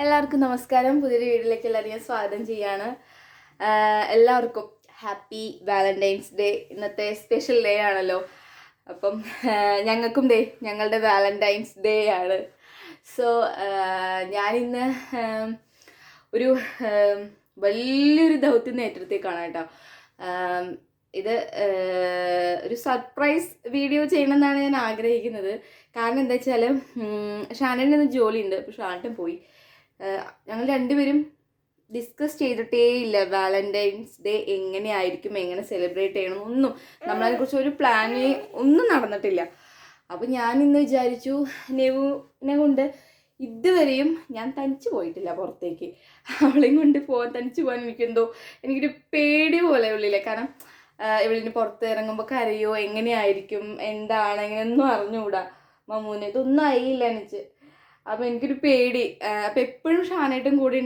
എല്ലാവർക്കും നമസ്കാരം. പുതിയൊരു വീഡിയോയിലേക്ക് എല്ലാവരെയും സ്വാഗതം ചെയ്യാണ്. എല്ലാവർക്കും ഹാപ്പി വാലന്റൈൻസ് ഡേ. ഇന്നത്തെ സ്പെഷ്യൽ ഡേ ആണല്ലോ. അപ്പം ഞങ്ങൾക്കും ഞങ്ങളുടെ വാലന്റൈൻസ് ഡേ ആണ്. സോ ഞാനിന്ന് ഒരു വലിയൊരു ദൗത്യം ഏറ്റെടുത്തേക്കാണ് കേട്ടോ. ഇത് ഒരു സർപ്രൈസ് വീഡിയോ ചെയ്യണമെന്നാണ് ഞാൻ ആഗ്രഹിക്കുന്നത്. കാരണം എന്താ വെച്ചാൽ ഷാനേട്ടന് ഇന്ന് ജോലിയുണ്ട്. അപ്പോൾ ഷാനേട്ടൻ പോയി. ഞങ്ങൾ രണ്ടുപേരും ഡിസ്കസ് ചെയ്തിട്ടേ ഇല്ല വാലന്റൈൻസ് ഡേ എങ്ങനെയായിരിക്കും, എങ്ങനെ സെലിബ്രേറ്റ് ചെയ്യണം, ഒന്നും നമ്മളതിനെക്കുറിച്ച് ഒരു പ്ലാനിങ് ഒന്നും നടന്നിട്ടില്ല. അപ്പം ഞാൻ ഇന്ന് വിചാരിച്ചു നെവുവിനെ കൊണ്ട് ഇതുവരെയും ഞാൻ തനിച്ച് പോയിട്ടില്ല പുറത്തേക്ക്. അവളെയും കൊണ്ട് തനിച്ച് പോകാൻ എനിക്കൊരു പേടി പോലെ ഉള്ളില്ല. കാരണം ഇവളിന് പുറത്ത് ഇറങ്ങുമ്പോൾ കരയോ, എങ്ങനെയായിരിക്കും, എന്താണ്, എങ്ങനെയൊന്നും അറിഞ്ഞുകൂടാ. മമ്മൂനെ ഇതൊന്നും അറിയില്ല എനിക്ക്. അപ്പം എനിക്കൊരു പേടി. അപ്പം എപ്പോഴും ഷാനേട്ടൻ കൂടി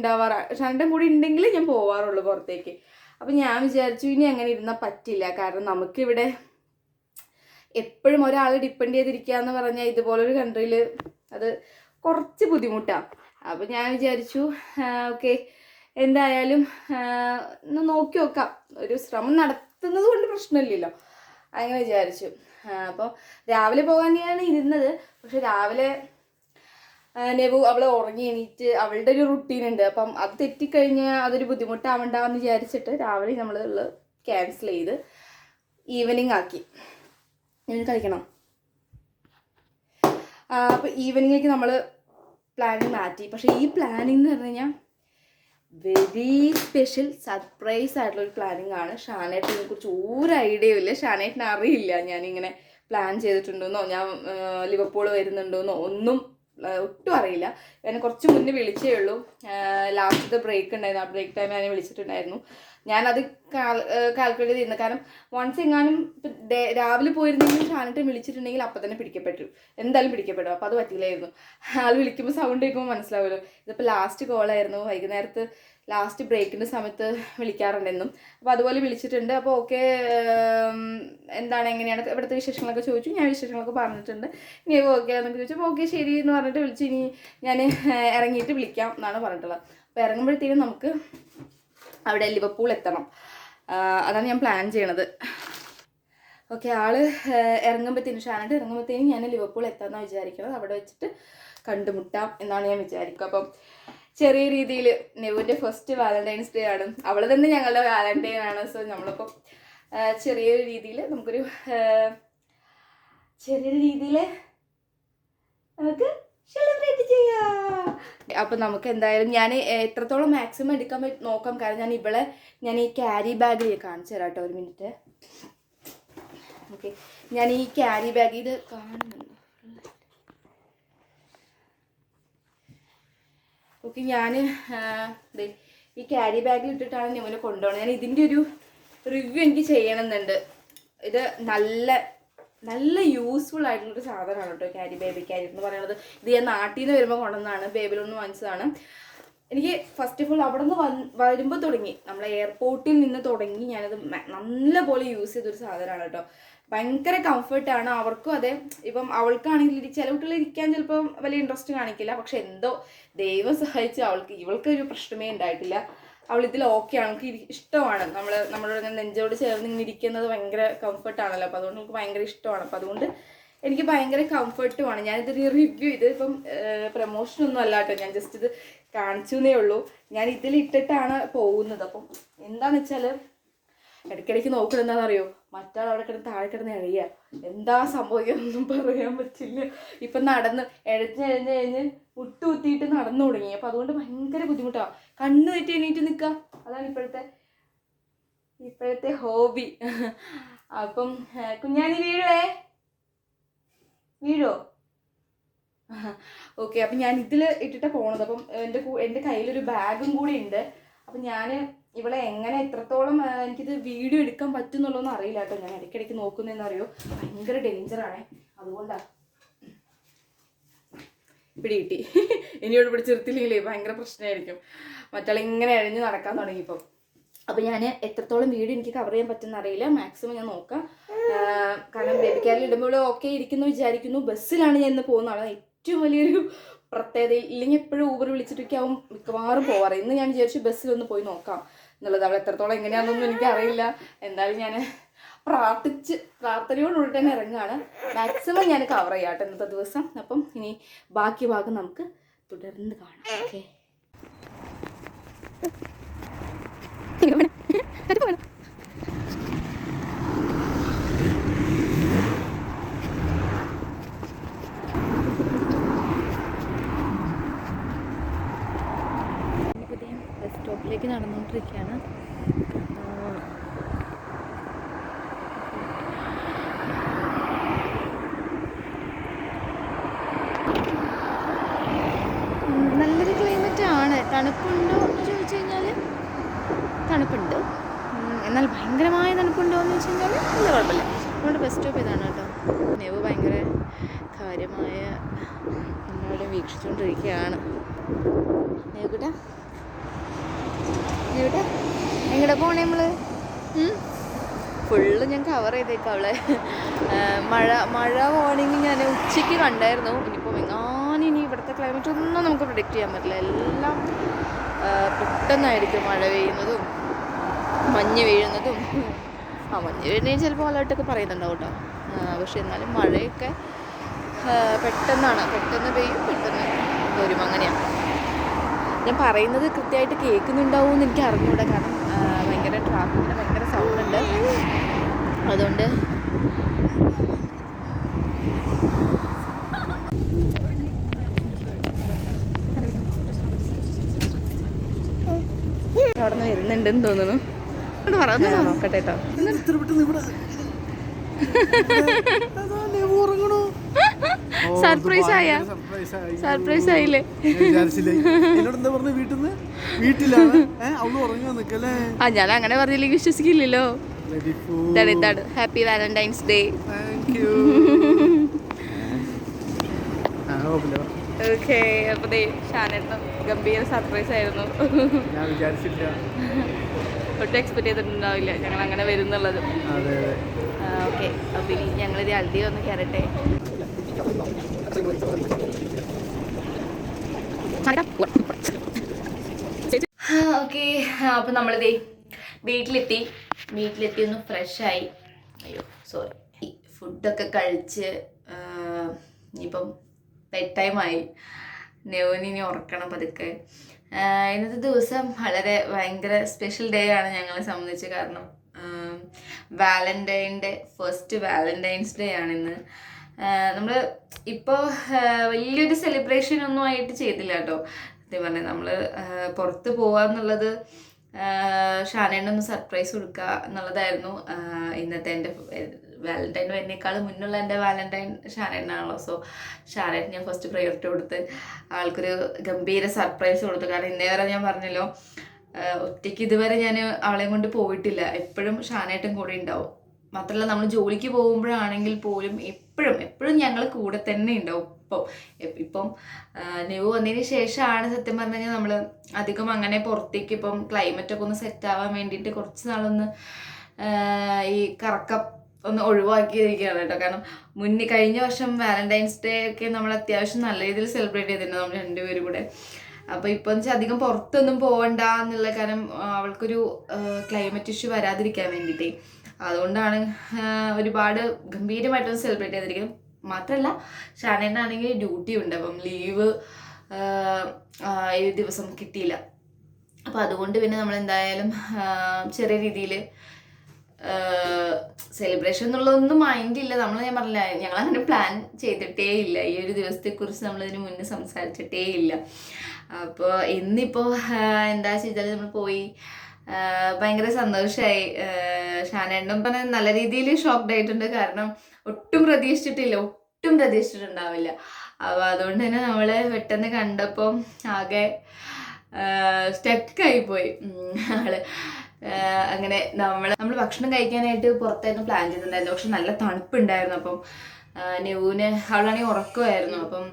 ഷാനേട്ടൻ കൂടി ഉണ്ടെങ്കിൽ ഞാൻ പോവാറുള്ളൂ പുറത്തേക്ക്. അപ്പം ഞാൻ വിചാരിച്ചു ഇനി അങ്ങനെ ഇരുന്നാൽ പറ്റില്ല. കാരണം നമുക്കിവിടെ എപ്പോഴും ഒരാളെ ഡിപ്പെൻഡ് ചെയ്തിരിക്കുക എന്ന് പറഞ്ഞാൽ ഇതുപോലൊരു കൺട്രിയിൽ അത് കുറച്ച് ബുദ്ധിമുട്ടാണ്. അപ്പം ഞാൻ വിചാരിച്ചു ഓക്കെ, എന്തായാലും ഒന്ന് നോക്കി നോക്കാം, ഒരു ശ്രമം നടത്തുന്നത് കൊണ്ട് പ്രശ്നമില്ലല്ലോ, അങ്ങനെ വിചാരിച്ചു. അപ്പോൾ രാവിലെ പോകാനാണ് ഇരുന്നത്. പക്ഷെ രാവിലെ നെവു അവൾ ഉറങ്ങി എണീറ്റ് അവളുടെ ഒരു റുട്ടീനുണ്ട്. അപ്പം അത് തെറ്റിക്കഴിഞ്ഞാൽ അതൊരു ബുദ്ധിമുട്ടാവണ്ടെന്ന് വിചാരിച്ചിട്ട് രാവിലെ നമ്മൾ ക്യാൻസൽ ചെയ്ത് ഈവനിങ് ആക്കി. കളിക്കണം. അപ്പോൾ ഈവനിങ്ങിലേക്ക് നമ്മൾ പ്ലാനിങ് മാറ്റി. പക്ഷേ ഈ പ്ലാനിങ് എന്ന് പറഞ്ഞു കഴിഞ്ഞാൽ വെരി സ്പെഷ്യൽ സർപ്രൈസ് ആയിട്ടുള്ളൊരു പ്ലാനിങ് ആണ്. ഷാനേട്ടിനെ കുറിച്ച് ഒരു ഐഡിയയും ഇല്ല. ഷാനേട്ടിന് അറിയില്ല ഞാനിങ്ങനെ പ്ലാൻ ചെയ്തിട്ടുണ്ടെന്നോ ഞാൻ ലിവർപൂൾ വരുന്നുണ്ടോന്നോ ഒന്നും ഒട്ടും അറിയില്ല. ഞാൻ കുറച്ച് മുന്നേ വിളിച്ചേ ഉള്ളൂ. ലാസ്റ്റത്തെ ബ്രേക്ക് ഉണ്ടായിരുന്നു, ആ ബ്രേക്ക് ടൈം ഞാൻ വിളിച്ചിട്ടുണ്ടായിരുന്നു. ഞാനത് കാൽക്കുലേറ്റ് ചെയ്തിരുന്നു. കാരണം വൺസ് എങ്ങാനും രാവിലെ പോയിരുന്നെങ്കിൽ ഷാനേട്ടൻ വിളിച്ചിട്ടുണ്ടെങ്കിൽ അപ്പം തന്നെ എന്തായാലും പിടിക്കപ്പെടും. അപ്പോൾ അത് പറ്റില്ലായിരുന്നു. ആൾ വിളിക്കുമ്പോൾ സൗണ്ട് കേൾക്കുമ്പോൾ മനസ്സിലാവുമല്ലോ. ഇതിപ്പോൾ ലാസ്റ്റ് കോളായിരുന്നു. വൈകുന്നേരത്ത് ലാസ്റ്റ് ബ്രേക്കിൻ്റെ സമയത്ത് വിളിക്കാറുണ്ടെന്നും. അപ്പോൾ അതുപോലെ വിളിച്ചിട്ടുണ്ട്. അപ്പോൾ ഓക്കെ, എന്താണ്, എങ്ങനെയാണ് ഇവിടുത്തെ വിശേഷങ്ങളൊക്കെ ചോദിച്ചു. ഞാൻ വിശേഷങ്ങളൊക്കെ പറഞ്ഞിട്ടുണ്ട്. ഇനി ഓക്കെ എന്നൊക്കെ ചോദിച്ചു. അപ്പോൾ ഓക്കെ ശരി എന്ന് പറഞ്ഞിട്ട് വിളിച്ചു. ഇനി ഞാൻ ഇറങ്ങിയിട്ട് വിളിക്കാം എന്നാണ് പറഞ്ഞിട്ടുള്ളത്. അപ്പോൾ ഇറങ്ങുമ്പോഴത്തേനും നമുക്ക് അവിടെ ലിവർപൂൾ എത്തണം. അതാണ് ഞാൻ പ്ലാൻ ചെയ്യണത്. ഓക്കെ, ആള് ഇറങ്ങുമ്പോഴത്തേനും ഷാനേട്ട് ഇറങ്ങുമ്പോഴത്തേനും ഞാൻ ലിവർപൂൾ എത്താമെന്നാണ് വിചാരിക്കുന്നത്. അവിടെ വെച്ചിട്ട് കണ്ടുമുട്ടാം എന്നാണ് ഞാൻ വിചാരിക്കുക. അപ്പം ചെറിയ രീതിയിൽ നെവുവിൻ്റെ ഫസ്റ്റ് വാലന്റൈൻസ് ഡേ ആണ്. അവൾ തന്നെ ഞങ്ങളുടെ വാലന്റൈൻ ആണ്. സോ നമ്മളിപ്പോൾ ചെറിയൊരു രീതിയിൽ നമുക്ക് സെലിബ്രേറ്റ് ചെയ്യാം. അപ്പം നമുക്ക് എന്തായാലും ഞാൻ എത്രത്തോളം മാക്സിമം എടുക്കാൻ നോക്കാം. കാരണം ഞാൻ ഈ ക്യാരി ബാഗിൽ കാണിച്ചു തരാം കേട്ടോ. ഒരു മിനിറ്റ്. ഓക്കെ, ഞാൻ ഈ ക്യാരി ബാഗ് ഇത് കാണുന്നുണ്ട്. ഓക്കെ, ഞാൻ ഈ ക്യാരി ബാഗിൽ ഇട്ടിട്ടാണ് നെവിനെ കൊണ്ടുപോകണം. ഞാൻ ഇതിൻ്റെ ഒരു റിവ്യൂ എനിക്ക് ചെയ്യണമെന്നുണ്ട്. ഇത് നല്ല യൂസ്ഫുൾ ആയിട്ടുള്ളൊരു സാധനമാണ് കേട്ടോ ബേബി ക്യാരി എന്ന് പറയുന്നത്. ഇത് ഞാൻ നാട്ടിൽ നിന്ന് വരുമ്പോൾ കൊണ്ടുവന്നതാണ്, ബേബിലൊന്ന് വാങ്ങിച്ചതാണ്. എനിക്ക് ഫസ്റ്റ് ഓഫ് ഓൾ അവിടെ നിന്ന് വരുമ്പോൾ തുടങ്ങി, നമ്മളെ എയർപോർട്ടിൽ നിന്ന് തുടങ്ങി ഞാനത് നല്ലപോലെ യൂസ് ചെയ്തൊരു സാധനമാണ് കേട്ടോ. ഭയങ്കര കംഫർട്ടാണ്. അവർക്കും അതെ. ഇപ്പം അവൾക്കാണെങ്കിൽ ചില കുട്ടികൾ ഇരിക്കാൻ ചിലപ്പം വലിയ ഇൻട്രസ്റ്റ് കാണിക്കില്ല. പക്ഷെ എന്തോ ദൈവം സഹായിച്ച് ഇവൾക്കൊരു പ്രശ്നമേ ഉണ്ടായിട്ടില്ല. അവൾ ഇതിൽ ഓക്കെയാണ്, അവൾക്ക് ഇഷ്ടമാണ്. നമ്മളോട് നെഞ്ചോട് ചേർന്ന് ഇങ്ങനെ ഇരിക്കുന്നത് ഭയങ്കര കംഫർട്ടാണല്ലോ. അപ്പോൾ അതുകൊണ്ട് നമുക്ക് ഭയങ്കര ഇഷ്ടമാണ്. അപ്പോൾ അതുകൊണ്ട് എനിക്ക് ഭയങ്കര കംഫർട്ടുമാണ്. ഞാനിതൊരു റിവ്യൂ പ്രൊമോഷനൊന്നും അല്ല കേട്ടോ, ഞാൻ ജസ്റ്റ് ഇത് കാണിച്ചു എന്നേ ഉള്ളൂ. ഞാൻ ഇതിലിട്ടിട്ടാണ് പോകുന്നത്. അപ്പം എന്താണെന്ന് വെച്ചാൽ ഇടയ്ക്കിടയ്ക്ക് നോക്കുന്നത് എന്താണെന്നറിയോ, മറ്റാൾ അവിടെ കിടന്ന് താഴെ കിടന്ന് എഴുതുക. എന്താ സംഭവിക്കാനൊന്നും പറയാൻ പറ്റില്ല. ഇപ്പം എഴഞ്ഞ് മുട്ടുകുത്തിയിട്ട് നടന്നു തുടങ്ങി. അപ്പം അതുകൊണ്ട് ഭയങ്കര ബുദ്ധിമുട്ടാണ്. കണ്ണ് തെറ്റി എണീറ്റ് നിൽക്കുക, അതാണ് ഇപ്പോഴത്തെ ഹോബി. അപ്പം കുഞ്ഞാണി വീഴോ? ഓക്കെ, അപ്പം ഞാൻ ഇതിൽ ഇട്ടിട്ടാണ് പോണത്. അപ്പം എൻ്റെ കയ്യിലൊരു ബാഗും കൂടി ഉണ്ട്. അപ്പം ഞാൻ ഇവളെ എങ്ങനെ എത്രത്തോളം എനിക്കിത് വീഡിയോ എടുക്കാൻ പറ്റുന്നുള്ളതൊന്നും അറിയില്ല കേട്ടോ. ഞാൻ ഇടയ്ക്കിടയ്ക്ക് നോക്കുന്നതെന്നറിയോ, ഭയങ്കര ഡേഞ്ചറാണേ. അതുകൊണ്ടാണ് പിടികിട്ടി. ഇനിയോട് പിടിച്ചെടുത്തില്ലെങ്കിലേ ഭയങ്കര പ്രശ്നമായിരിക്കും. മറ്റാളിങ്ങനെ എഴഞ്ഞ് നടക്കാൻ തുടങ്ങിയപ്പോൾ. അപ്പോൾ ഞാൻ എത്രത്തോളം വീഡിയോ എനിക്ക് കവർ ചെയ്യാൻ പറ്റുന്ന അറിയില്ല. മാക്സിമം ഞാൻ നോക്കാം. കാരണം ബേബി ക്യാരിൽ ഇടുമ്പോൾ ഓക്കെ ഇരിക്കുന്നു വിചാരിക്കുന്നു. ബസ്സിലാണ് ഞാൻ ഇന്ന് പോകുന്നതാണ്. ഏറ്റവും വലിയൊരു പ്രത്യേകത. ഇല്ലെങ്കിൽ എപ്പോഴും ഊബർ വിളിച്ചിട്ടൊക്കെ ആവും മിക്കവാറും പോവാറ്. ഇന്ന് ഞാൻ വിചാരിച്ചു ബസ്സിലൊന്ന് പോയി നോക്കാം എന്നുള്ളത്. അവൾ എത്രത്തോളം എങ്ങനെയാണെന്നൊന്നും എനിക്കറിയില്ല. എന്തായാലും ഞാൻ പ്രാർത്ഥനയോടുകൂടി തന്നെ ഇറങ്ങുകയാണ്. മാക്സിമം ഞാൻ കവർ ചെയ്യാട്ടെ ഇന്നത്തെ ദിവസം. അപ്പം ഇനി ബാക്കി ഭാഗം നമുക്ക് തുടർന്ന് കാണാം. ഓക്കെ. ബസ് സ്റ്റോപ്പിലേക്ക് നടന്നുകൊണ്ടിരിക്കുകയാണ്. നല്ലൊരു ക്ലൈമറ്റാണ്. തണുപ്പുണ്ടോ എന്ന് ചോദിച്ചു കഴിഞ്ഞാൽ തണുപ്പുണ്ട്. എന്നാൽ ഭയങ്കരമായ തണുപ്പുണ്ടോ എന്ന് വെച്ച് കഴിഞ്ഞാൽ വലിയ കുഴപ്പമില്ല. നമ്മുടെ ബസ് സ്റ്റോപ്പ് ഇതാണ് കേട്ടോ. നെവ് ഭയങ്കര കാര്യമായ നമ്മളവിടെ വീക്ഷിച്ചുകൊണ്ടിരിക്കുകയാണ്. നെവിട്ടാ എങ്ങടെ പോണേ നമ്മള്? ഫുള്ള് ഞാൻ കവർ ചെയ്തേക്കാം അവളെ. മഴ വാർണിംഗ് ഞാൻ ഉച്ചയ്ക്ക് കണ്ടായിരുന്നു. ഇനിയിപ്പോൾ ഇനി ഇവിടുത്തെ ക്ലൈമറ്റ് ഒന്നും നമുക്ക് പ്രിഡിക്റ്റ് ചെയ്യാൻ പറ്റില്ല. എല്ലാം പെട്ടെന്നായിരിക്കും മഴ പെയ്യുന്നതും മഞ്ഞ് വീഴുന്നതും. മഞ്ഞ് വീഴുന്നതിന് ചിലപ്പോൾ അലേർട്ടൊക്കെ പറയുന്നുണ്ടാവും കേട്ടോ. പക്ഷെ എന്നാലും മഴയൊക്കെ പെട്ടെന്ന് പെയ്യും, പെട്ടെന്ന് വരും. അങ്ങനെയാണ്. ഞാൻ പറയുന്നത് കൃത്യമായിട്ട് കേൾക്കുന്നുണ്ടാവും എന്ന് എനിക്ക് അറിഞ്ഞൂടാ. കാരണം ഭയങ്കര ട്രാഫിക്കിൻ്റെ ഭയങ്കര സൗണ്ട് ഉണ്ട്. അതുകൊണ്ട് അവിടെ നിന്ന് വരുന്നുണ്ടെന്ന് തോന്നുന്നു. നോക്കട്ടെ കേട്ടോ. സർപ്രൈസ് ആയില്ലേ? ഞാൻ അങ്ങനെ പറഞ്ഞില്ലെങ്കിൽ വിശ്വസിക്കില്ലല്ലോ. ഇതാണ് ഹാപ്പി വാലന്റൈൻസ് ഡേ. ഓക്കെ. അപ്പൊ ഷാനേട്ടനും ഗംഭീര സർപ്രൈസ് ആയിരുന്നു. ഒട്ടും എക്സ്പെക്ട് ചെയ്തിട്ടുണ്ടാവില്ല ഞങ്ങൾ അങ്ങനെ വരുന്നുള്ളത്. ഓക്കെ. അപ്പൊ ഇനി ഞങ്ങളിത് ഹൽദി ഒന്ന് കയറട്ടെ. ഓക്കെ. അപ്പൊ നമ്മളിതേ വീട്ടിലെത്തി ഒന്ന് ഫ്രഷായി. സോറി, ഫുഡൊക്കെ കഴിച്ച് ഇനിയിപ്പം ബെഡ് ടൈമായി. നെവിനി ഉറക്കണം പതുക്കെ. ഇന്നത്തെ ദിവസം ഭയങ്കര സ്പെഷ്യൽ ഡേ ആണ് ഞങ്ങളെ സംബന്ധിച്ച്. കാരണം ഫസ്റ്റ് വാലന്റൈൻസ് ഡേ ആണിന്ന്. നമ്മൾ ഇപ്പോൾ വലിയൊരു സെലിബ്രേഷൻ ഒന്നും ആയിട്ട് ചെയ്തില്ല കേട്ടോ. സത്യം പറഞ്ഞാൽ നമ്മൾ പുറത്ത് പോവാന്നുള്ളത് ഷാനേനൊന്ന് സർപ്രൈസ് കൊടുക്കുക എന്നുള്ളതായിരുന്നു ഇന്നത്തെ എൻ്റെ വാലന്റൈൻ വരുന്നേക്കാളും മുന്നുള്ള എൻ്റെ വാലന്റൈൻ ഷാനേനാണല്ലോ. സോ ഷാനേന് ഞാൻ ഫസ്റ്റ് പ്രയോറിറ്റി കൊടുത്ത് ആൾക്കൊരു ഗംഭീര സർപ്രൈസ് കൊടുത്തു. കാരണം ഇന്നേ വരെ ഞാൻ പറഞ്ഞല്ലോ, ഒറ്റയ്ക്ക് ഇതുവരെ ഞാൻ അവളെയും കൊണ്ട് പോയിട്ടില്ല. എപ്പോഴും ഷാനേട്ടൻ കൂടെ ഉണ്ടാവും. മാത്രമല്ല നമ്മൾ ജോലിക്ക് പോകുമ്പോഴാണെങ്കിൽ പോലും എപ്പോഴും ഞങ്ങൾ കൂടെ തന്നെ ഉണ്ടാവും. ഇപ്പം നെവ് വന്നതിന് ശേഷമാണ് സത്യം പറഞ്ഞു കഴിഞ്ഞാൽ നമ്മൾ അധികം അങ്ങനെ പുറത്തേക്ക് ഇപ്പം ക്ലൈമറ്റൊക്കെ ഒന്ന് സെറ്റ് ആവാൻ വേണ്ടിയിട്ട് കുറച്ച് നാളൊന്ന് ഈ കറക്കം ഒന്ന് ഒഴിവാക്കിയിരിക്കുകയാണ് കേട്ടോ. കാരണം കഴിഞ്ഞ വർഷം വാലന്റൈൻസ് ഡേ ഒക്കെ നമ്മൾ അത്യാവശ്യം നല്ല രീതിയിൽ സെലിബ്രേറ്റ് ചെയ്തിട്ടുണ്ട് നമ്മൾ രണ്ടുപേരും കൂടെ. അപ്പോൾ ഇപ്പോൾ എന്ന് വെച്ചാൽ അധികം പുറത്തൊന്നും പോകണ്ട എന്നുള്ള, കാരണം അവൾക്കൊരു ക്ലൈമറ്റ് ഇഷ്യൂ വരാതിരിക്കാൻ വേണ്ടിയിട്ടേ. അതുകൊണ്ടാണ് ഒരുപാട് ഗംഭീരമായിട്ടൊന്ന് സെലിബ്രേറ്റ് ചെയ്തിരിക്കുന്നത്. മാത്രമല്ല ഷാനേനാണെങ്കിൽ ഡ്യൂട്ടി ഉണ്ട്. അപ്പം ലീവ് ഈ ദിവസം കിട്ടിയില്ല. അപ്പോൾ അതുകൊണ്ട് പിന്നെ നമ്മൾ എന്തായാലും ചെറിയ രീതിയിൽ സെലിബ്രേഷൻ എന്നുള്ളതൊന്നും മൈൻഡില്ല. ഞാൻ പറഞ്ഞില്ല, ഞങ്ങളങ്ങനെ പ്ലാൻ ചെയ്തിട്ടേ ഇല്ല. ഈ ഒരു ദിവസത്തെക്കുറിച്ച് നമ്മളിതിന് മുന്നേ സംസാരിച്ചിട്ടേ ഇല്ല. അപ്പോൾ ഇന്നിപ്പോൾ എന്താ ചെയ്താൽ നമ്മൾ പോയി. ഭയങ്കര സന്തോഷമായി. ഷാനേട്ടനും പറഞ്ഞാൽ നല്ല രീതിയിൽ ഷോക്ക്ഡ് ആയിട്ടുണ്ട്. കാരണം ഒട്ടും പ്രതീക്ഷിച്ചിട്ടുണ്ടാവില്ല. അപ്പോൾ അതുകൊണ്ട് തന്നെ നമ്മൾ പെട്ടെന്ന് കണ്ടപ്പം ആകെ സ്റ്റക്കായിപ്പോയി ആള്. അങ്ങനെ നമ്മൾ ഭക്ഷണം കഴിക്കാനായിട്ട് പുറത്തായിരുന്നു പ്ലാൻ ചെയ്തിട്ടുണ്ടായിരുന്നു. പക്ഷെ നല്ല തണുപ്പുണ്ടായിരുന്നു. അപ്പം നെവിന് അവളാണെങ്കിൽ ഉറക്കമായിരുന്നു. അപ്പം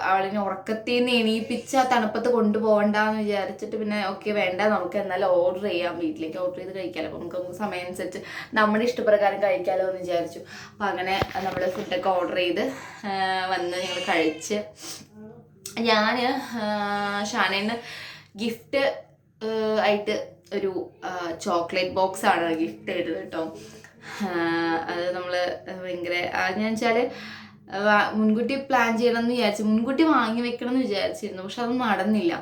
അവളിനെ ഉറക്കത്തിൽ നിന്ന് എണീപ്പിച്ച് ആ തണുപ്പത്ത് കൊണ്ടുപോകണ്ടെന്ന് വിചാരിച്ചിട്ട് പിന്നെ ഓക്കെ വേണ്ട, നമുക്ക് എന്നാലും ഓർഡർ ചെയ്യാം, വീട്ടിലേക്ക് ഓർഡർ ചെയ്ത് കഴിക്കാമല്ലോ, അപ്പോൾ നമുക്ക് സമയം അനുസരിച്ച് നമ്മുടെ ഇഷ്ടപ്രകാരം കഴിക്കാമല്ലോ എന്ന് വിചാരിച്ചു. അപ്പോൾ അങ്ങനെ നമ്മൾ ഫുഡൊക്കെ ഓർഡർ ചെയ്ത് വന്ന് ഞങ്ങൾ കഴിച്ച്. ഞാൻ ഷാനേന് ഗിഫ്റ്റ് ആയിട്ട് ഒരു ചോക്ലേറ്റ് ബോക്സ് ആണ് ഗിഫ്റ്റ് ചെയ്തത് കേട്ടോ. അത് നമ്മൾ ഭയങ്കര ഞാൻ വെച്ചാൽ മുൻകൂട്ടി പ്ലാൻ ചെയ്യണമെന്ന് വിചാരിച്ചു, മുൻകൂട്ടി വാങ്ങി വെക്കണം എന്ന് വിചാരിച്ചിരുന്നു. പക്ഷെ അത് നടന്നില്ല.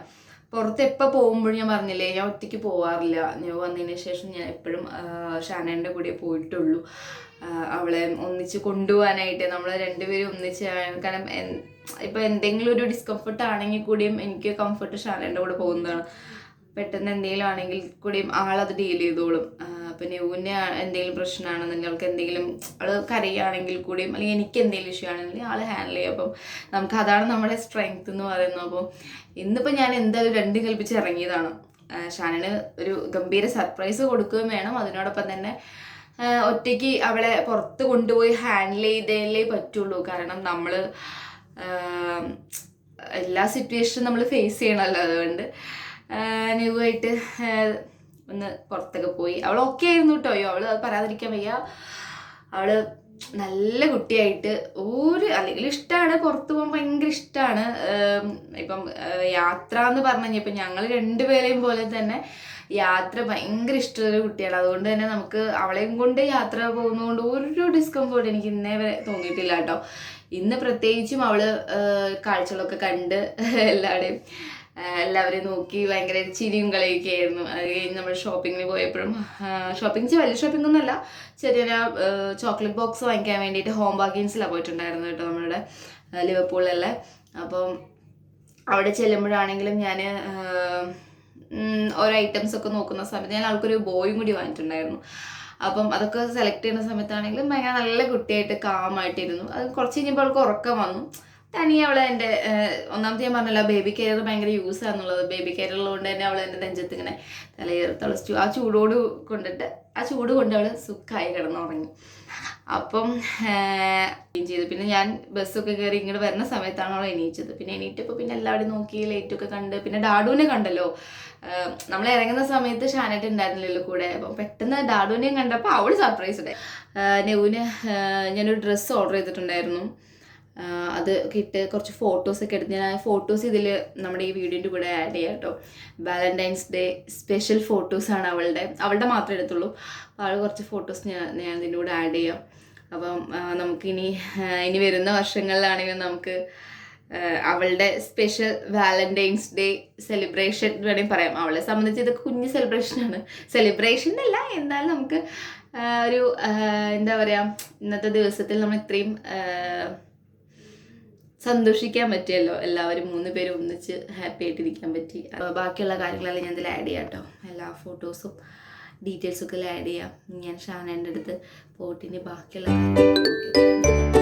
പുറത്ത് എപ്പോൾ പോകുമ്പോഴും ഞാൻ പറഞ്ഞില്ലേ, ഞാൻ ഒറ്റയ്ക്ക് പോകാറില്ല. ഞാൻ വന്നതിന് ശേഷം ഞാൻ എപ്പോഴും ഷാനേൻ്റെ കൂടെ പോയിട്ടുള്ളൂ. അവളെ ഒന്നിച്ച് കൊണ്ടുപോകാനായിട്ട് നമ്മൾ രണ്ടുപേരും ഒന്നിച്ച്. കാരണം ഇപ്പം എന്തെങ്കിലും ഒരു ഡിസ്കംഫർട്ട് ആണെങ്കിൽ കൂടിയും എനിക്ക് കംഫർട്ട് ഷാനേൻ്റെ കൂടെ പോകുന്നതാണ്. പെട്ടെന്ന് എന്തെങ്കിലും ആണെങ്കിൽ കൂടിയും ആളത് ഡീൽ ചെയ്തോളും. അപ്പം നെവുവിന് എന്തെങ്കിലും പ്രശ്നമാണ്, നിങ്ങൾക്ക് എന്തെങ്കിലും ആൾ കരയുകയാണെങ്കിൽ കൂടിയും അല്ലെങ്കിൽ എനിക്ക് എന്തെങ്കിലും ഇഷ്യൂ ആണെങ്കിൽ ആൾ ഹാൻഡിൽ ചെയ്യും. അപ്പം നമുക്ക് അതാണ് നമ്മുടെ സ്ട്രെങ്ത് എന്ന് പറയുന്നത്. അപ്പോൾ ഇന്നിപ്പോൾ ഞാൻ എന്തായാലും രണ്ടും കൽപ്പിച്ച് ഇറങ്ങിയതാണ്. ഷാനന് ഒരു ഗംഭീര സർപ്രൈസ് കൊടുക്കുകയും വേണം, അതിനോടൊപ്പം തന്നെ ഒറ്റയ്ക്ക് അവളെ പുറത്ത് കൊണ്ടുപോയി ഹാൻഡിൽ ചെയ്തേ പറ്റുള്ളൂ. കാരണം നമ്മൾ എല്ലാ സിറ്റുവേഷനും നമ്മൾ ഫേസ് ചെയ്യണമല്ലോ. അതുകൊണ്ട് നെവുമായിട്ട് ഒന്ന് പുറത്തൊക്കെ പോയി. അവൾ ഓക്കെ ആയിരുന്നു കേട്ടോ. അവൾ അത് പറയാതിരിക്കാൻ വയ്യ. അവൾ നല്ല കുട്ടിയായിട്ട് അല്ലെങ്കിൽ ഇഷ്ടമാണ്, പുറത്ത് പോകാൻ ഭയങ്കര ഇഷ്ടമാണ്. ഇപ്പം യാത്ര എന്ന് പറഞ്ഞു കഴിഞ്ഞാൽ ഇപ്പം ഞങ്ങൾ രണ്ടുപേരെയും പോലെ തന്നെ യാത്ര ഭയങ്കര ഇഷ്ടമുള്ളൊരു കുട്ടിയാണ്. അതുകൊണ്ട് തന്നെ നമുക്ക് അവളെയും കൊണ്ട് യാത്ര പോകുന്നതുകൊണ്ട് ഒരു ഡിസ്കംഫോർട്ട് എനിക്ക് ഇന്നേ വരെ തോന്നിയിട്ടില്ല കേട്ടോ. ഇന്ന് പ്രത്യേകിച്ചും അവൾ കാഴ്ചകളൊക്കെ കണ്ട് എല്ലാവരെയും നോക്കി ഭയങ്കര ചിരിയും കളിയൊക്കെ ആയിരുന്നു. അത് കഴിഞ്ഞ് നമ്മൾ ഷോപ്പിങ്ങിന് പോയപ്പോഴും വലിയ ഷോപ്പിംഗ് ഒന്നുമല്ല, ചെറിയൊരു ചോക്ലേറ്റ് ബോക്സ് വാങ്ങിക്കാൻ വേണ്ടിയിട്ട് ഹോം ബാർഗെയിൻസിലാണ് പോയിട്ടുണ്ടായിരുന്നു കേട്ടോ, നമ്മളുടെ ലിവർപൂളിലല്ലേ. അപ്പം അവിടെ ചെല്ലുമ്പോഴാണെങ്കിലും ഞാൻ ഓരോ ഐറ്റംസ് ഒക്കെ നോക്കുന്ന സമയത്ത് ഞാൻ ആൾക്കൊരു ബോയും കൂടി വാങ്ങിയിട്ടുണ്ടായിരുന്നു. അപ്പം അതൊക്കെ സെലക്ട് ചെയ്യുന്ന സമയത്താണെങ്കിലും ഭയങ്കര നല്ല കുട്ടിയായിട്ട് കാമായിട്ടിരുന്നു. അത് കുറച്ച് കഴിഞ്ഞപ്പോൾ അവൾക്ക് ഉറക്കം വന്നു. തനിയെ അവളെ എൻ്റെ ഒന്നാമത്തെ ഞാൻ പറഞ്ഞല്ലോ, ബേബി കെയർ ഭയങ്കര യൂസ് ആണെന്നുള്ളത്. ബേബി കെയർ ഉള്ളതുകൊണ്ട് തന്നെ അവൾ എൻ്റെ നെഞ്ചത്ത് ഇങ്ങനെ തലയേർത്തളച്ചു. ആ ചൂട് കൊണ്ട് അവൾ സുഖമായി കിടന്നുറങ്ങി. അപ്പം ചെയ്തു. പിന്നെ ഞാൻ ബസ്സൊക്കെ കയറി ഇങ്ങോട്ട് വരുന്ന സമയത്താണ് അവൾ എണീച്ചത്. പിന്നെ എണീറ്റപ്പോൾ പിന്നെ എല്ലാവരും നോക്കി, ലൈറ്റൊക്കെ കണ്ട്. പിന്നെ ഡാഡുവിനെ കണ്ടല്ലോ, നമ്മൾ ഇറങ്ങുന്ന സമയത്ത് ഷാനായിട്ട് ഉണ്ടായിരുന്നില്ലല്ലോ കൂടെ. അപ്പം പെട്ടെന്ന് ഡാഡുവിനെയും കണ്ടപ്പോൾ അവൾ സർപ്രൈസ് ഉണ്ടായി. നെവുവിന് ഞാനൊരു ഡ്രസ്സ് ഓർഡർ ചെയ്തിട്ടുണ്ടായിരുന്നു. അത് ഇട്ട് കുറച്ച് ഫോട്ടോസൊക്കെ എടുത്ത് ഞാൻ ഫോട്ടോസ് ഇതിൽ നമ്മുടെ ഈ വീഡിയോൻ്റെ കൂടെ ആഡ് ചെയ്യാം കേട്ടോ. വാലന്റൈൻസ് ഡേ സ്പെഷ്യൽ ഫോട്ടോസാണ് അവളുടെ മാത്രമേ എടുത്തുള്ളൂ. അപ്പോൾ അവൾ കുറച്ച് ഫോട്ടോസ് ഞാൻ ഇതിൻ്റെ കൂടെ ആഡ് ചെയ്യാം. അപ്പം ഇനി വരുന്ന വർഷങ്ങളിലാണെങ്കിലും നമുക്ക് അവളുടെ സ്പെഷ്യൽ വാലന്റൈൻസ് ഡേ സെലിബ്രേഷൻ വേണമെങ്കിൽ പറയാം. അവളെ സംബന്ധിച്ച് ഇതൊക്കെ കുഞ്ഞ് സെലിബ്രേഷൻ അല്ല, എന്നാലും നമുക്ക് ഒരു എന്താ പറയുക, ഇന്നത്തെ ദിവസത്തിൽ നമ്മൾ ഇത്രയും സന്തോഷിക്കാൻ പറ്റിയല്ലോ. എല്ലാവരും 3 പേരും ഒന്നിച്ച് ഹാപ്പി ആയിട്ടിരിക്കാൻ പറ്റി. ബാക്കിയുള്ള കാര്യങ്ങളെല്ലാം ഞാൻ ഇതിൽ ആഡ് ചെയ്യാം കേട്ടോ. എല്ലാ ഫോട്ടോസും ഡീറ്റെയിൽസൊക്കെ ആഡ് ചെയ്യാം. ഞാൻ ഷാനേൻ്റെ അടുത്ത് പോട്ടിന് ബാക്കിയുള്ള കാര്യങ്ങൾ